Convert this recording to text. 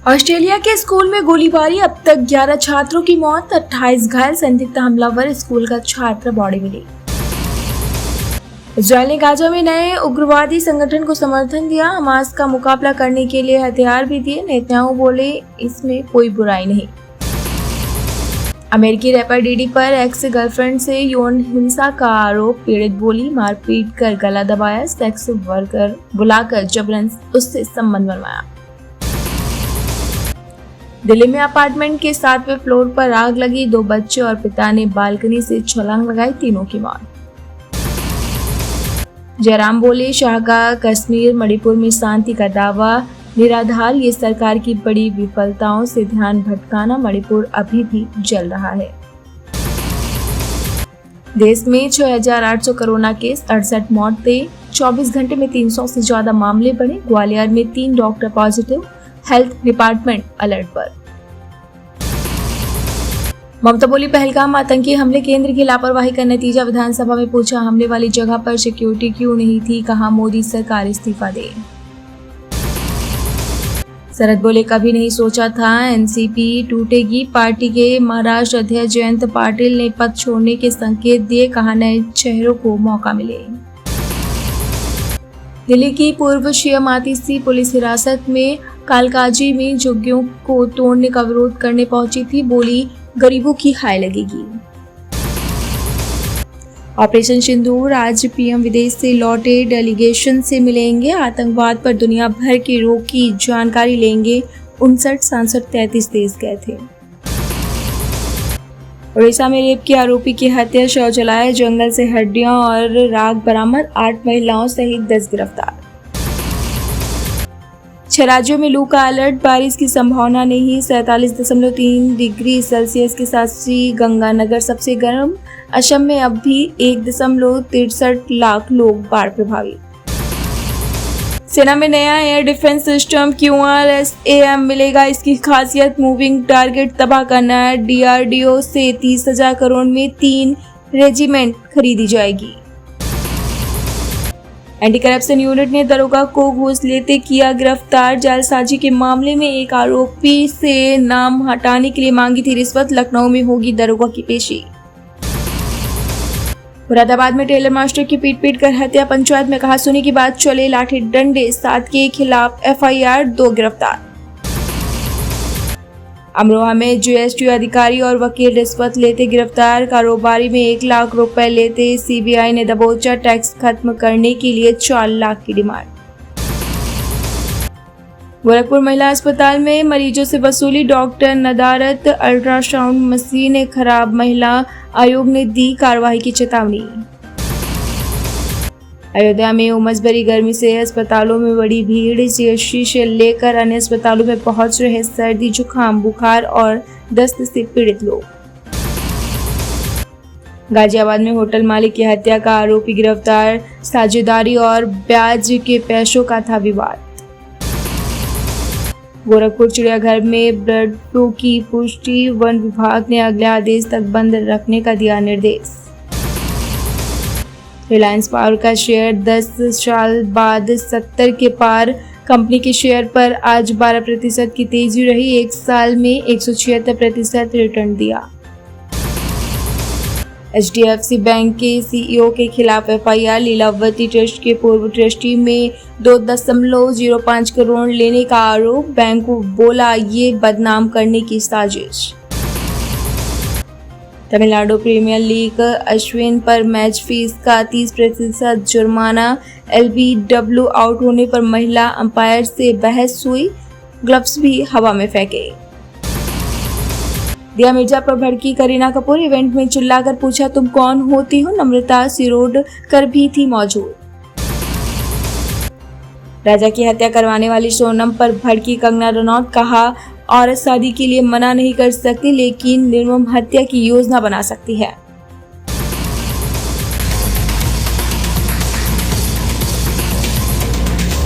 Australia के school में गोलीबारी, अब तक 11 छात्रों की मौत, 28 घायल, संदिग्ध हमलावर स्कूल का छात्र, बॉडी मिली। इजरायल ने गाजा में नए उग्रवादी संगठन को समर्थन दिया, हमास का मुकाबला करने के लिए हथियार भी दिए। नेतन्याहू बोले, इसमें कोई बुराई नहीं। अमेरिकी रैपर डीडी पर एक्स गर्लफ्रेंड से यौन हिंसा का आरोप, पीड़ित बोली मारपीट कर गला दबाया, सेक्स वर्कर बुलाकर जबरन उससे संबंध बनवाया। दिल्ली में अपार्टमेंट के 7वें फ्लोर पर आग लगी, 2 बच्चे और पिता ने बालकनी से छलांग लगाई, तीनों की मौत। जयराम बोले, शाह का कश्मीर मणिपुर में शांति का दावा निराधार, ये सरकार की बड़ी विफलताओं से ध्यान भटकाना, मणिपुर अभी भी जल रहा है। देश में 6,800 कोरोना केस, 68 मौतें, 24 घंटे में 300 से ज्यादा मामले बढ़े। ग्वालियर में 3 doctor positive, health department alert पर। ममता बोली, पहलगाम आतंकी हमले केंद्र की लापरवाही का नतीजा। विधानसभा में पूछा, हमले वाली जगह पर सिक्योरिटी क्यों नहीं थी, कहा मोदी सरकार इस्तीफा दे। शरद बोले, कभी नहीं सोचा था एनसीपी टूटेगी। पार्टी के महाराष्ट्र अध्यक्ष जयंत पाटिल ने पद छोड़ने के संकेत दिए, कहा नए चेहरों को मौका मिले। दिल्ली की पूर्व सीएम आतिशी पुलिस हिरासत में, कालकाजी में झुग्गियों को तोड़ने का विरोध करने पहुंची थी, बोली गरीबों की हाय लगेगी। ऑपरेशन सिंदूर, आज पीएम विदेश से लौटे डेलीगेशन से मिलेंगे, आतंकवाद पर दुनिया भर के रोक की जानकारी लेंगे। 59 सांसद 33 देश गए थे। उड़ीसा में रेप के आरोपी की हत्या, शव जलाए, जंगल से हड्डियां और राख बरामद, 8 महिलाओं सहित 10 गिरफ्तार। 6 राज्यों में लू का अलर्ट, बारिश की संभावना नहीं। 47.3 डिग्री सेल्सियस के साथ श्रीगंगानगर सबसे गर्म। असम में अब भी 1.63 लाख लोग बाढ़ प्रभावित। सेना में नया एयर डिफेंस सिस्टम QRSAM मिलेगा, इसकी खासियत मूविंग टारगेट तबाह करना है। DRDO से 30,000 करोड़ में 3 रेजिमेंट खरीदी जाएगी। एंटी करप्शन यूनिट ने दरोगा को घूस लेते किया गिरफ्तार, जालसाजी के मामले में एक आरोपी से नाम हटाने के लिए मांगी थी रिश्वत। लखनऊ में होगी दरोगा की पेशी। मुरादाबाद में टेलर मास्टर की पीट कर हत्या, पंचायत में कहा सुनी की बात चले, लाठी डंडे, 7 के खिलाफ FIR, 2 गिरफ्तार। अमरोहा में GST अधिकारी और वकील रिश्वत लेते गिरफ्तार, कारोबारी में 1 लाख रुपए लेते, CBI ने दबोचा, टैक्स खत्म करने के लिए 4 लाख की डिमांड। गोरखपुर महिला अस्पताल में मरीजों से वसूली, डॉक्टर नदारत, अल्ट्रासाउंड मशीन खराब, महिला आयोग ने दी कार्रवाई की चेतावनी। अयोध्या में उमस भरी गर्मी से अस्पतालों में बड़ी भीड़, CHC से लेकर अन्य अस्पतालों में पहुंच रहे सर्दी, जुकाम, बुखार और दस्त से पीड़ित लोग। गाजियाबाद में होटल मालिक की हत्या का आरोपी गिरफ्तार, साझेदारी और ब्याज के पैसों का था विवाद। गोरखपुर चिड़ियाघर में बर्ड फ्लू की पुष्टि, वन विभाग ने अगले आदेश तक बंद रखने का दिया निर्देश। रिलायंस पावर का शेयर 10 साल बाद 70 के पार, कंपनी के शेयर पर आज 12% की तेजी रही, 1 साल में 176% रिटर्न दिया। HDFC बैंक के CEO के खिलाफ FIR, लीलावती ट्रस्ट के पूर्व ट्रस्टी में 2.05 करोड़ लेने का आरोप, बैंक को बोला ये बदनाम करने की साजिश। तमिलनाडु प्रीमियर लीग, अश्विन पर मैच फीस का 30% जुर्माना, LBW आउट होने पर महिला अंपायर से बहस हुई, ग्लव्स भी हवा में फेंके। दिया मिर्जा पर भड़की करीना कपूर, इवेंट में चिल्लाकर पूछा तुम कौन होती हो, नम्रता सिरोडकर भी थी मौजूद। राजा की हत्या करवाने वाली सोनम पर भड़की कंगना रनौत, कहा औरत शादी के लिए मना नहीं कर सकती लेकिन निर्मम हत्या की योजना बना सकती है।